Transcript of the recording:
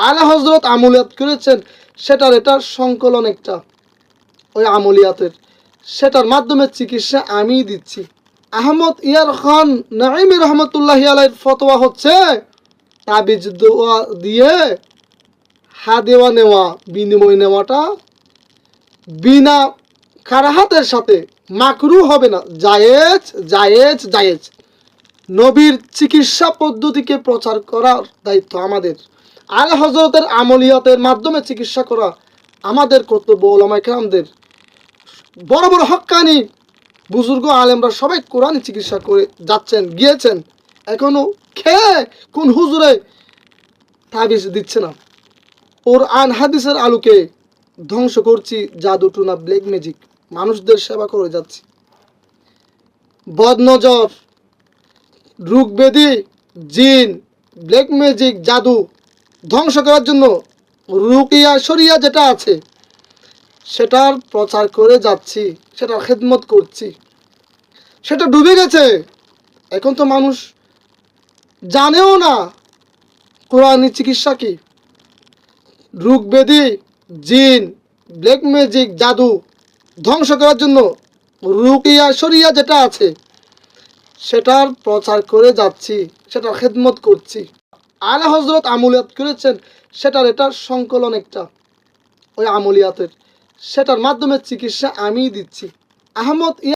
আলা হজরত আমলিয়াত করেছেন, সেটার এটার সংকলন একটা ওই আমলিয়াতের, সেটার মাধ্যমে চিকিৎসা আমিই দিচ্ছি। আহমদ ইয়ার খান নাইমি রহমতুল্লাহ আলাইহির ফতোয়া হচ্ছে তাবিজ দোয়া দিয়ে হাদেওয়া নেওয়া, বিনিময় নেওয়াটা বিনা কারাহাতের সাথে মাকরু হবে না, জায়েজ জায়েজ জায়েজ। নবীর চিকিৎসা পদ্ধতিকে প্রচার করার দায়িত্ব আমাদের। আলা হজরতের আমলিয়াতের মাধ্যমে চিকিৎসা করা আমাদের কর্তব্য। ওলামায়ে কেরামদের বড় বড় হক্কানি বুজুর্গ আলেমরা সবাই কোরআনি চিকিৎসা করে যাচ্ছেন, গিয়েছেন, এখনো খেয়ে কোন হুজুরে তাবিজ দিচ্ছে না। কোরআন হাদিসের আলোকে ধ্বংস করছি জাদু টুনা ব্ল্যাক ম্যাজিক, মানুষদের সেবা করে যাচ্ছি। বদনজর, রোগ ব্যাধি, জিন, ব্ল্যাক ম্যাজিক, জাদু ধ্বংস করার জন্য রুকিয়া শরিয়া যেটা আছে সেটার প্রচার করে যাচ্ছি, সেটার খেদমত করছি। সেটা ডুবে গেছে, এখন তো মানুষ জানেও না কোরআনি চিকিৎসা কি। রোগ ব্যাধি, জিন, ব্ল্যাক ম্যাজিক, জাদু ধ্বংস করার জন্য রুকিয়া শরিয়া যেটা আছে সেটার প্রচার করে যাচ্ছি, সেটার খেদমত করছি। আলা হজরত আমলিয়াত করেছেন, সেটার এটার সংকলন একটা ওই আমলিয়াতের, সেটার মাধ্যমে চিকিৎসা আমিই দিচ্ছি। আহমদ